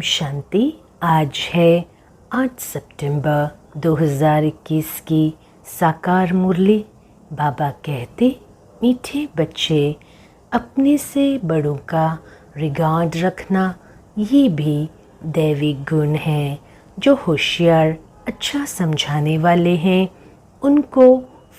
शांति। आज है 8 सितंबर 2021 की साकार मुरली। बाबा कहते, मीठे बच्चे, अपने से बड़ों का रिगार्ड रखना ये भी दैवी गुण है। जो होशियार अच्छा समझाने वाले हैं उनको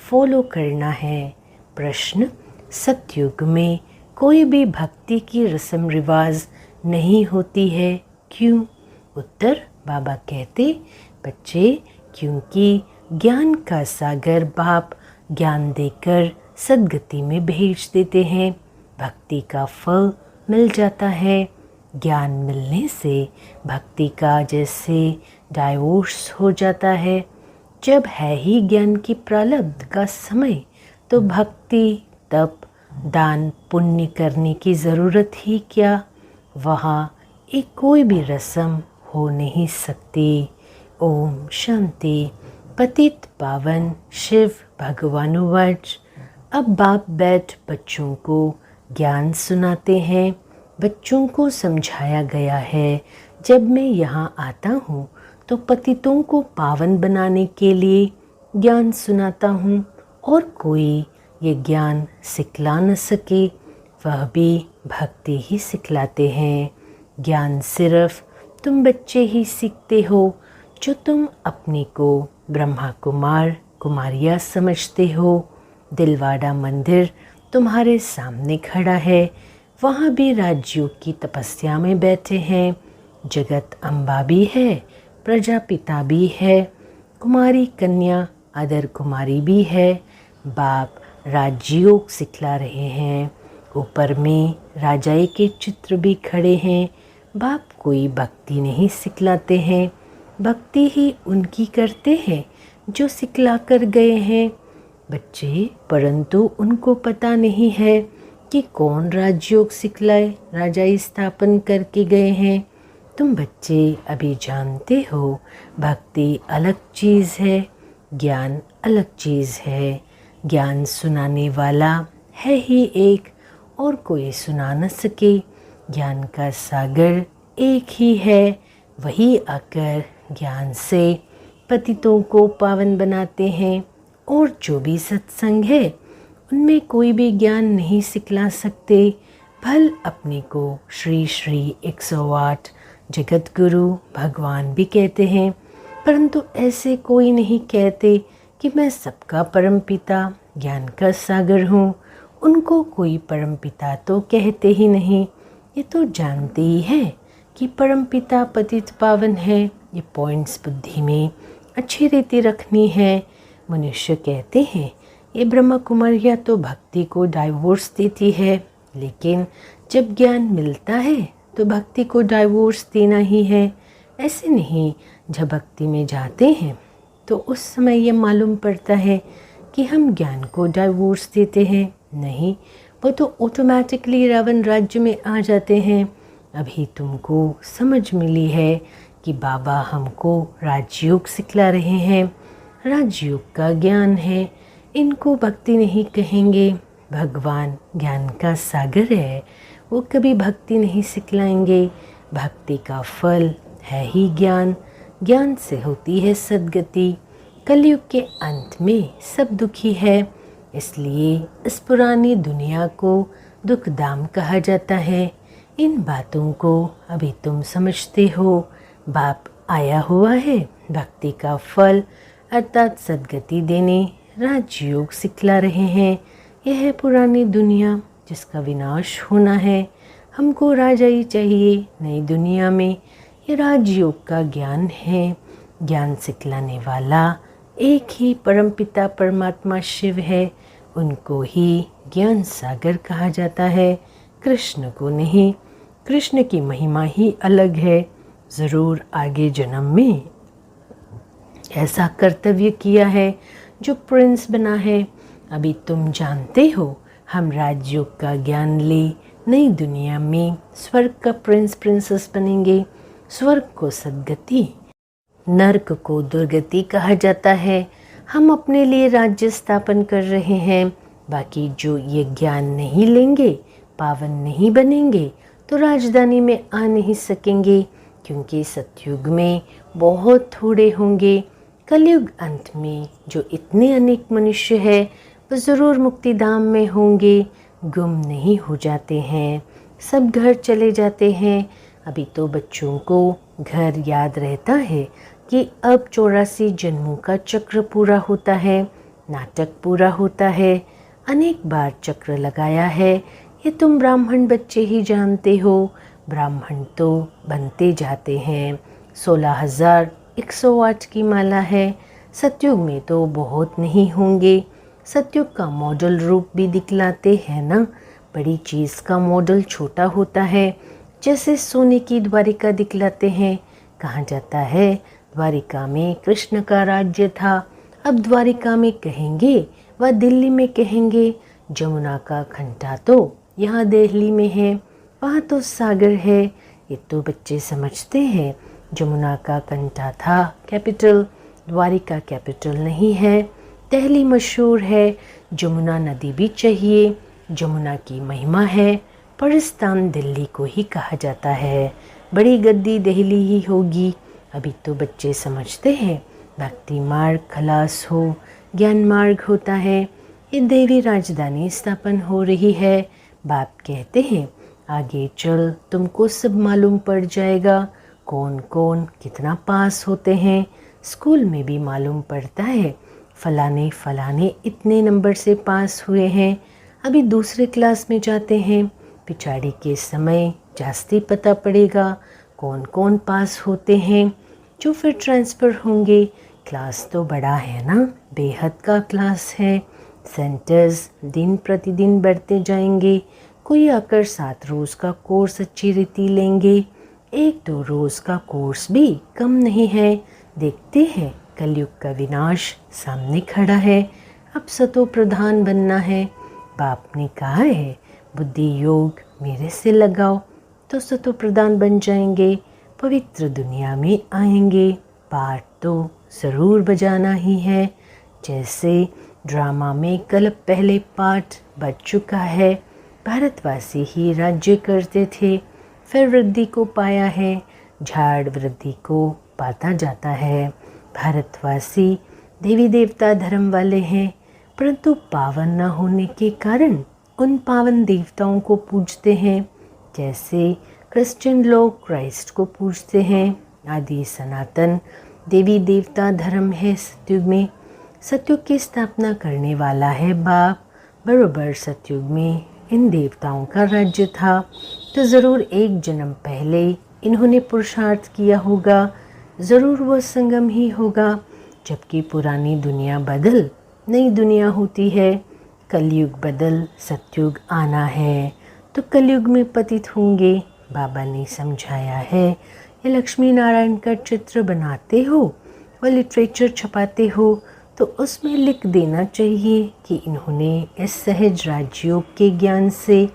फॉलो करना है। प्रश्न, सतयुग में कोई भी भक्ति की रस्म रिवाज नहीं होती है, क्यों? उत्तर, बाबा कहते, बच्चे, क्योंकि ज्ञान का सागर बाप ज्ञान देकर सद्गति में भेज देते हैं। भक्ति का फल मिल जाता है। ज्ञान मिलने से भक्ति का जैसे डाइवोर्स हो जाता है। जब है ही ज्ञान की प्रारब्ध का समय तो भक्ति, तप, दान, पुण्य करने की ज़रूरत ही क्या? वहाँ एक कोई भी रस्म हो नहीं सकती। ओम शांति। पतित पावन शिव भगवानुवाच। अब बाप बैठ बच्चों को ज्ञान सुनाते हैं। बच्चों को समझाया गया है, जब मैं यहाँ आता हूँ तो पतितों को पावन बनाने के लिए ज्ञान सुनाता हूँ, और कोई ये ज्ञान सिखला न सके वह भी भक्ति ही सिखलाते हैं। ज्ञान सिर्फ तुम बच्चे ही सीखते हो, जो तुम अपने को ब्रह्मा कुमार कुमारियाँ समझते हो। दिलवाड़ा मंदिर तुम्हारे सामने खड़ा है, वहाँ भी राजयोग की तपस्या में बैठे हैं। जगत अम्बा भी है, प्रजापिता भी है, कुमारी कन्या अदर कुमारी भी है। बाप राजयोग सिखला रहे हैं। ऊपर में राजाए के चित्र भी खड़े हैं। बाप कोई भक्ति नहीं सिखलाते हैं, भक्ति ही उनकी करते हैं जो सिखला कर गए हैं बच्चे। परंतु उनको पता नहीं है कि कौन राजयोग सिखलाए, राजाई स्थापन करके गए हैं। तुम बच्चे अभी जानते हो, भक्ति अलग चीज़ है, ज्ञान अलग चीज़ है। ज्ञान सुनाने वाला है ही एक, और कोई सुना न सके। ज्ञान का सागर एक ही है, वही आकर ज्ञान से पतितों को पावन बनाते हैं। और जो भी सत्संग है उनमें कोई भी ज्ञान नहीं सिखला सकते। भल अपने को श्री श्री 108 जगत गुरु भगवान भी कहते हैं, परंतु ऐसे कोई नहीं कहते कि मैं सबका परमपिता ज्ञान का सागर हूँ। उनको कोई परमपिता तो कहते ही नहीं। ये तो जानते ही हैं कि परमपिता पतित पावन है। ये पॉइंट्स बुद्धि में अच्छी रीति रखनी है। मनुष्य कहते हैं ये ब्रह्मा कुमारियाँ तो भक्ति को डाइवोर्स देती है, लेकिन जब ज्ञान मिलता है तो भक्ति को डाइवोर्स देना ही है। ऐसे नहीं, जब भक्ति में जाते हैं तो उस समय ये मालूम पड़ता है कि हम ज्ञान को डाइवोर्स देते हैं। नहीं, वो तो ऑटोमेटिकली रावण राज्य में आ जाते हैं। अभी तुमको समझ मिली है कि बाबा हमको राजयोग सिखला रहे हैं। राजयोग का ज्ञान है, इनको भक्ति नहीं कहेंगे। भगवान ज्ञान का सागर है, वो कभी भक्ति नहीं सिखलाएंगे। भक्ति का फल है ही ज्ञान, ज्ञान से होती है सद्गति। कलयुग के अंत में सब दुखी है, इसलिए इस पुरानी दुनिया को दुख धाम कहा जाता है। इन बातों को अभी तुम समझते हो। बाप आया हुआ है भक्ति का फल अर्थात सद्गति देने, राजयोग सिखला रहे हैं। यह है पुरानी दुनिया जिसका विनाश होना है। हमको राजाई चाहिए नई दुनिया में। ये राजयोग का ज्ञान है। ज्ञान सिखलाने वाला एक ही परमपिता परमात्मा शिव है। उनको ही ज्ञान सागर कहा जाता है, कृष्ण को नहीं। कृष्ण की महिमा ही अलग है। ज़रूर आगे जन्म में ऐसा कर्तव्य किया है जो प्रिंस बना है। अभी तुम जानते हो, हम राजयोग का ज्ञान ले नई दुनिया में स्वर्ग का प्रिंस प्रिंसेस बनेंगे। स्वर्ग को सद्गति, नर्क को दुर्गति कहा जाता है। हम अपने लिए राज्य स्थापन कर रहे हैं। बाकी जो ये ज्ञान नहीं लेंगे, पावन नहीं बनेंगे, तो राजधानी में आ नहीं सकेंगे, क्योंकि सतयुग में बहुत थोड़े होंगे। कलयुग अंत में जो इतने अनेक मनुष्य है वो ज़रूर मुक्तिधाम में होंगे, गुम नहीं हो जाते हैं, सब घर चले जाते हैं। अभी तो बच्चों को घर याद रहता है कि अब 84 जन्मों का चक्र पूरा होता है, नाटक पूरा होता है, अनेक बार चक्र लगाया है, ये तुम ब्राह्मण बच्चे ही जानते हो। ब्राह्मण तो बनते जाते हैं। 16,108 की माला है। सतयुग में तो बहुत नहीं होंगे। सतयुग का मॉडल रूप भी दिखलाते हैं ना। बड़ी चीज़ का मॉडल छोटा होता है, जैसे सोने की द्वारिका दिखलाते हैं। कहा जाता है द्वारिका में कृष्ण का राज्य था, अब द्वारिका में कहेंगे व दिल्ली में कहेंगे। जमुना का खंडा तो यहाँ दिल्ली में है, वहाँ तो सागर है। ये तो बच्चे समझते हैं जमुना का कंठा था कैपिटल, द्वारिका कैपिटल नहीं है। दिल्ली मशहूर है, जमुना नदी भी चाहिए, जमुना की महिमा है, पर स्थान दिल्ली को ही कहा जाता है। बड़ी गद्दी दिल्ली ही होगी। अभी तो बच्चे समझते हैं भक्ति मार्ग खलास हो, ज्ञान मार्ग होता है। ये देवी राजधानी स्थापन हो रही है। बाप कहते हैं आगे चल तुमको सब मालूम पड़ जाएगा, कौन कौन कितना पास होते हैं। स्कूल में भी मालूम पड़ता है फलाने फलाने इतने नंबर से पास हुए हैं। अभी दूसरे क्लास में जाते हैं, पिछाड़ी के समय जास्ती पता पड़ेगा कौन कौन पास होते हैं, जो फिर ट्रांसफ़र होंगे। क्लास तो बड़ा है ना, बेहद का क्लास है। सेंटर्स दिन प्रतिदिन बढ़ते जाएंगे। कोई आकर 7 रोज़ का कोर्स अच्छी रीति लेंगे, 1-2 रोज़ का कोर्स भी कम नहीं है। देखते हैं कलयुग का विनाश सामने खड़ा है, अब सतो प्रधान बनना है। बाप ने कहा है बुद्धि योग मेरे से लगाओ तो सतो प्रधान बन जाएंगे, पवित्र दुनिया में आएंगे। पाठ तो ज़रूर बजाना ही है, जैसे ड्रामा में कल पहले पाठ बज चुका है। भारतवासी ही राज्य करते थे, फिर वृद्धि को पाया है, झाड़ वृद्धि को पाता जाता है। भारतवासी देवी देवता धर्म वाले हैं, परंतु पावन न होने के कारण उन पावन देवताओं को पूजते हैं। जैसे क्रिश्चियन लोग क्राइस्ट को पूजते हैं। आदि सनातन देवी देवता धर्म है सतयुग में। सतयुग की स्थापना करने वाला है बाप। बरोबर सतयुग में इन देवताओं का राज्य था, तो ज़रूर एक जन्म पहले इन्होंने पुरुषार्थ किया होगा, ज़रूर वह संगम ही होगा। जबकि पुरानी दुनिया बदल नई दुनिया होती है, कलयुग बदल सतयुग आना है, तो कलयुग में पतित होंगे। बाबा ने समझाया है, ये लक्ष्मी नारायण का चित्र बनाते हो व लिटरेचर छपाते हो तो उसमें लिख देना चाहिए कि इन्होंने इस सहज राजयोग के ज्ञान से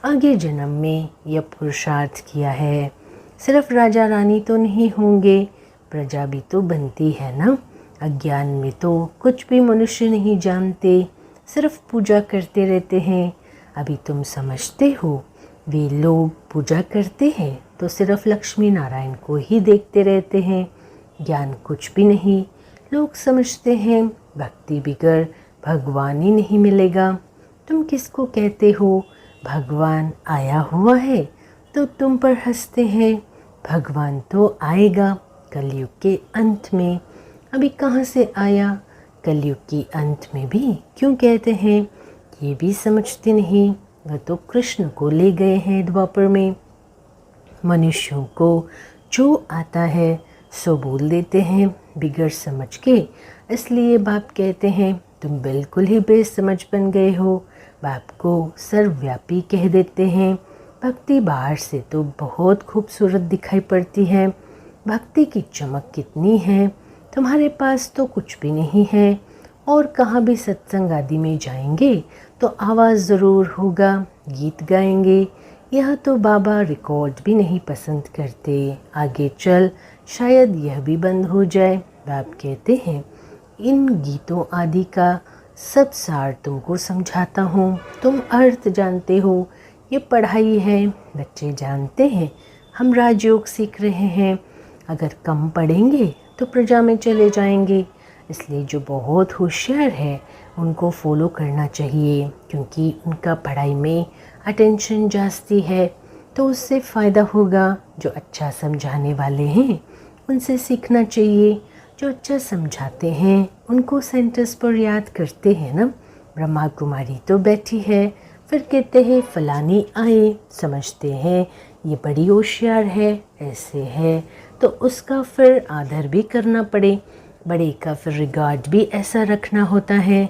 आगे जन्म में यह पुरुषार्थ किया है। सिर्फ राजा रानी तो नहीं होंगे, प्रजा भी तो बनती है ना। अज्ञान में तो कुछ भी मनुष्य नहीं जानते, सिर्फ पूजा करते रहते हैं। अभी तुम समझते हो वे लोग पूजा करते हैं तो सिर्फ लक्ष्मी नारायण को ही देखते रहते हैं, ज्ञान कुछ भी नहीं। लोग समझते हैं भक्ति बिगर भगवान ही नहीं मिलेगा। तुम किसको कहते हो भगवान आया हुआ है, तो तुम पर हंसते हैं। भगवान तो आएगा कलयुग के अंत में। अभी कहाँ से आया, कलयुग की अंत में भी क्यों कहते हैं, ये भी समझते नहीं। वह तो कृष्ण को ले गए हैं द्वापर में। मनुष्यों को जो आता है सो बोल देते हैं बिगड़ समझ के। इसलिए बाप कहते हैं तुम बिल्कुल ही बेसमझ बन गए हो। बाप को सर्वव्यापी कह देते हैं। भक्ति बाहर से तो बहुत खूबसूरत दिखाई पड़ती है, भक्ति की चमक कितनी है, तुम्हारे पास तो कुछ भी नहीं है। और कहाँ भी सत्संग आदि में जाएंगे तो आवाज़ ज़रूर होगा, गीत गाएंगे। यह तो बाबा रिकॉर्ड भी नहीं पसंद करते। आगे चल शायद यह भी बंद हो जाए। बाप कहते हैं इन गीतों आदि का सब सार तुमको समझाता हूँ, तुम अर्थ जानते हो। ये पढ़ाई है, बच्चे जानते हैं हम राजयोग सीख रहे हैं, अगर कम पढ़ेंगे तो प्रजा में चले जाएंगे। इसलिए जो बहुत होशियार है उनको फॉलो करना चाहिए, क्योंकि उनका पढ़ाई में अटेंशन जास्ती है, तो उससे फ़ायदा होगा। जो अच्छा समझाने वाले हैं उनसे सीखना चाहिए। जो अच्छा समझाते हैं उनको सेंटर्स पर याद करते हैं ना। ब्रह्मा कुमारी तो बैठी है, फिर कहते हैं फलानी आए, समझते हैं ये बड़ी होशियार है, ऐसे है, तो उसका फिर आदर भी करना पड़े। बड़े का फिर रिगार्ड भी ऐसा रखना होता है।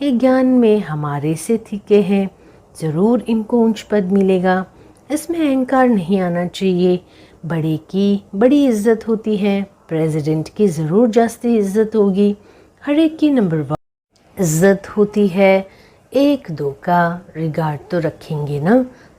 ये ज्ञान में हमारे से ठीके हैं, ज़रूर इनको ऊंच पद मिलेगा। इसमें अहंकार नहीं आना चाहिए। बड़े की बड़ी इज्जत होती है, प्रेसिडेंट की ज़रूर जास्ती इज्जत होगी, हर एक की नंबर 1 इज्जत होती है। एक दो का रिगार्ड तो रखेंगे ना।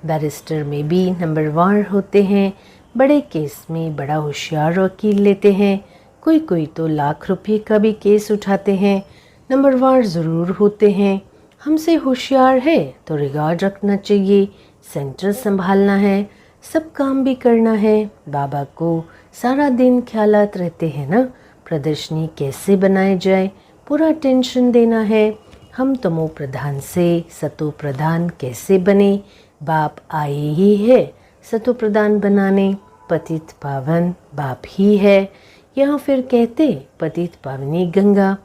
बैरिस्टर में भी नंबर 1 होते हैं। बड़े केस में बड़ा होशियार वकील लेते हैं। कोई कोई तो लाख रुपए का भी केस उठाते हैं। नंबर 1 ज़रूर होते हैं। हमसे होशियार है तो रिगार्ड रखना चाहिए। सेंटर संभालना है, सब काम भी करना है। बाबा को सारा दिन ख्यालात रहते हैं ना, प्रदर्शनी कैसे बनाए जाए, पूरा टेंशन देना है। हम तमो प्रधान से सतो प्रधान कैसे बने, बाप आए ही है सतो प्रधान बनाने। पतित पावन बाप ही है। यहाँ फिर कहते पतित पावनी गंगा,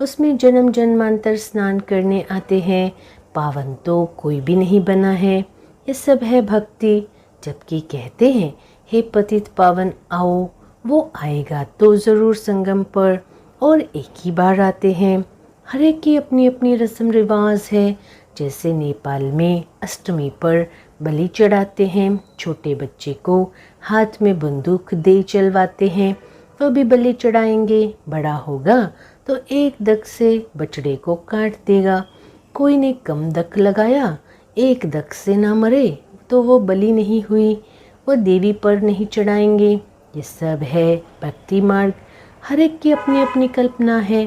उसमें जन्म जन्मांतर स्नान करने आते हैं। पावन तो कोई भी नहीं बना है, ये सब है भक्ति। जबकि कहते हैं हे पतित पावन आओ, वो आएगा तो ज़रूर संगम पर, और एक ही बार आते हैं। हर एक की अपनी अपनी रस्म रिवाज है। जैसे नेपाल में अष्टमी पर बलि चढ़ाते हैं, छोटे बच्चे को हाथ में बंदूक दे चलवाते हैं, वह भी बलि चढ़ाएंगे। बड़ा होगा तो एक दक से बछड़े को काट देगा। कोई ने कम दक लगाया, एक दक से ना मरे तो वो बलि नहीं हुई, वो देवी पर नहीं चढ़ाएंगे। ये सब है भक्ति मार्ग। हर एक की अपनी अपनी कल्पना है,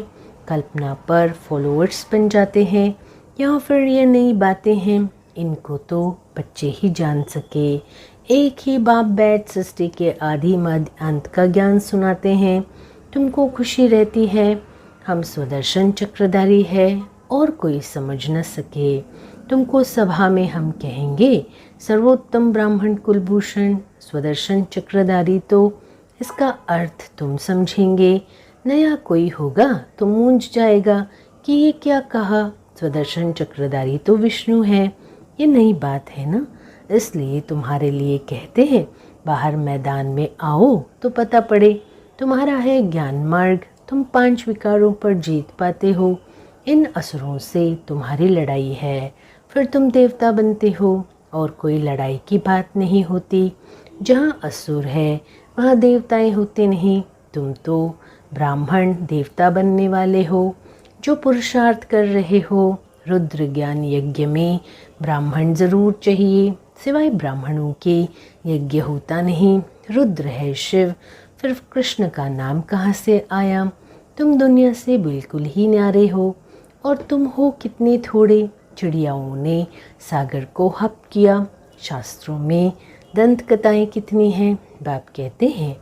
कल्पना पर फॉलोअर्स बन जाते हैं। या फिर ये नई बातें हैं, इनको तो बच्चे ही जान सके। एक ही बाप बैठ सृष्टि के आदि मध्य अंत का ज्ञान सुनाते हैं, तुमको खुशी रहती है। हम स्वदर्शन चक्रधारी है और कोई समझ न सके। तुमको सभा में हम कहेंगे सर्वोत्तम ब्राह्मण कुलभूषण स्वदर्शन चक्रधारी, तो इसका अर्थ तुम समझेंगे। नया कोई होगा तो मूंझ जाएगा कि ये क्या कहा, स्वदर्शन चक्रधारी तो विष्णु है। ये नई बात है ना, इसलिए तुम्हारे लिए कहते हैं बाहर मैदान में आओ तो पता पड़े। तुम्हारा है ज्ञान मार्ग, तुम 5 विकारों पर जीत पाते हो। इन असुरों से तुम्हारी लड़ाई है, फिर तुम देवता बनते हो और कोई लड़ाई की बात नहीं होती। जहाँ असुर है वहाँ देवताएं होते नहीं। तुम तो ब्राह्मण देवता बनने वाले हो, जो पुरुषार्थ कर रहे हो। रुद्र ज्ञान यज्ञ में ब्राह्मण ज़रूर चाहिए, सिवाय ब्राह्मणों के यज्ञ होता नहीं। रुद्र है शिव, फिर कृष्ण का नाम कहाँ से आया। तुम दुनिया से बिल्कुल ही न्यारे हो, और तुम हो कितने थोड़े। चिड़ियाओं ने सागर को हप किया। शास्त्रों में दंत कथाएँ कितनी हैं। बाप कहते हैं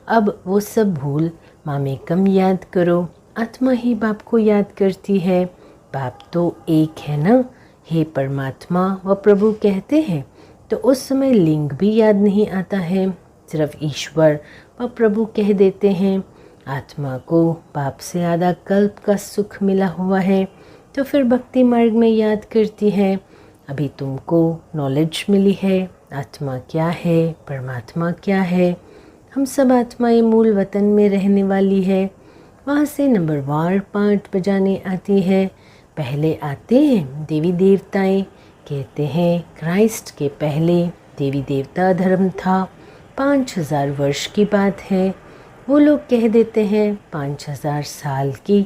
अब वो सब भूल मामेकम याद करो। आत्मा ही बाप को याद करती है। बाप तो एक है ना, हे परमात्मा व प्रभु कहते हैं, तो उस समय लिंग भी याद नहीं आता है, सिर्फ ईश्वर व प्रभु कह देते हैं। आत्मा को बाप से आधा कल्प का सुख मिला हुआ है, तो फिर भक्ति मार्ग में याद करती है। अभी तुमको नॉलेज मिली है, आत्मा क्या है, परमात्मा क्या है। हम सब आत्माएं मूल वतन में रहने वाली है, वहाँ से नंबरवार पाठ बजाने आती है। पहले आते हैं देवी देवताएं। कहते हैं क्राइस्ट के पहले देवी देवता धर्म था। 5000 वर्ष की बात है। वो लोग कह देते हैं 5000 साल की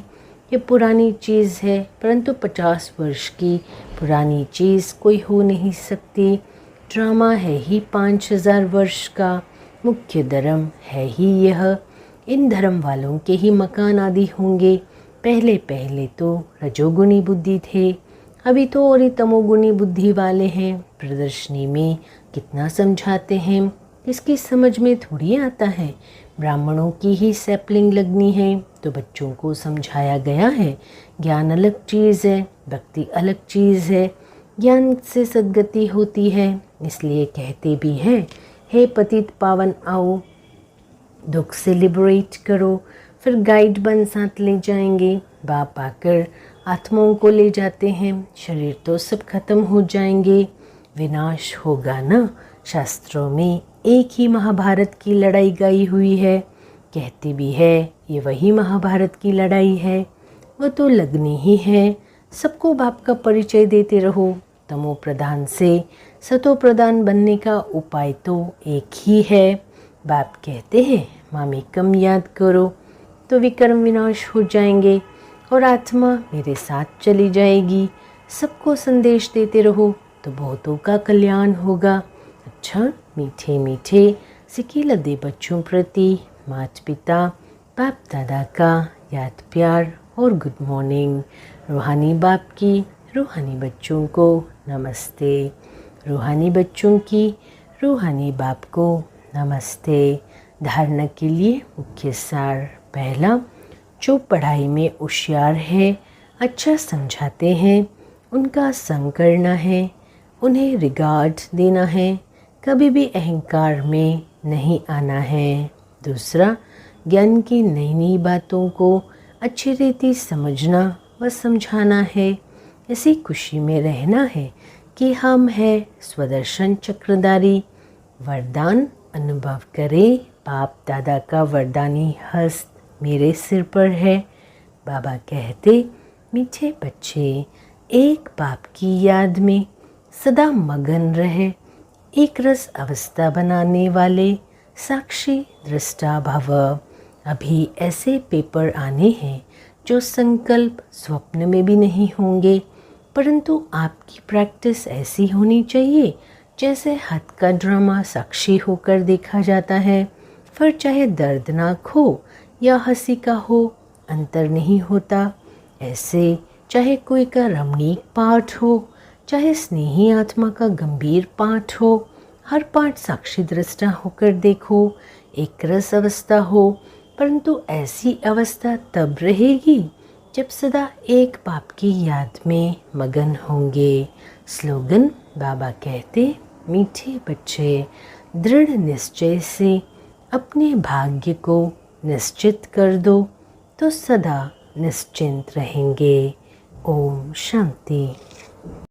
ये पुरानी चीज़ है, परंतु 50 वर्ष की पुरानी चीज़ कोई हो नहीं सकती। ड्रामा है ही 5000 वर्ष का, मुख्य धर्म है ही यह। इन धर्म वालों के ही मकान आदि होंगे। पहले पहले तो रजोगुणी बुद्धि थे, अभी तो और ही तमोगुणी बुद्धि वाले हैं। प्रदर्शनी में कितना समझाते हैं, किसकी समझ में थोड़ी आता है। ब्राह्मणों की ही सैपलिंग लगनी है। तो बच्चों को समझाया गया है ज्ञान अलग चीज़ है, भक्ति अलग चीज़ है। ज्ञान से सद्गति होती है, इसलिए कहते भी हैं हे पतित पावन आओ, दुख से लिबरेट करो। फिर गाइड बन साथ ले जाएंगे। बाप आकर आत्माओं को ले जाते हैं। शरीर तो सब खत्म हो जाएंगे, विनाश होगा ना। शास्त्रों में एक ही महाभारत की लड़ाई गाई हुई है। कहते भी है ये वही महाभारत की लड़ाई है, वो तो लगनी ही है। सबको बाप का परिचय देते रहो। तमो प्रधान से सतो प्रधान बनने का उपाय तो एक ही है। बाप कहते हैं मामी कम याद करो तो विक्रम विनाश हो जाएंगे और आत्मा मेरे साथ चली जाएगी। सबको संदेश देते रहो तो बहुतों का कल्याण होगा। अच्छा, मीठे मीठे सिकील दे बच्चों प्रति माता पिता बाप दादा का याद प्यार और गुड मॉर्निंग। रूहानी बाप की रूहानी बच्चों को नमस्ते। रूहानी बच्चों की रूहानी बाप को नमस्ते। धारणा के लिए मुख्य सार। पहला, जो पढ़ाई में होशियार है, अच्छा समझाते हैं, उनका संग करना है, उन्हें रिगार्ड देना है, कभी भी अहंकार में नहीं आना है। दूसरा, ज्ञान की नई नई बातों को अच्छी रीति समझना व समझाना है। इसी खुशी में रहना है कि हम हैं स्वदर्शन चक्रधारी। वरदान अनुभव करें, बाप दादा का वरदानी हस्त मेरे सिर पर है। बाबा कहते मीठे बच्चे एक बाप की याद में सदा मगन रहे। एक रस अवस्था बनाने वाले साक्षी दृष्टा भव। अभी ऐसे पेपर आने हैं जो संकल्प स्वप्न में भी नहीं होंगे, परंतु आपकी प्रैक्टिस ऐसी होनी चाहिए जैसे हाथ का ड्रामा साक्षी होकर देखा जाता है। फिर चाहे दर्दनाक हो या हंसी का हो, अंतर नहीं होता। ऐसे चाहे कोई का रमणीक पाठ हो, चाहे स्नेही आत्मा का गंभीर पाठ हो, हर पाठ साक्षी दृष्टा होकर देखो। एक रस अवस्था हो, परंतु ऐसी अवस्था तब रहेगी जब सदा एक बाप की याद में मगन होंगे। स्लोगन बाबा कहते मीठे बच्चे दृढ़ निश्चय से अपने भाग्य को निश्चित कर दो तो सदा निश्चिंत रहेंगे। ओम शांति।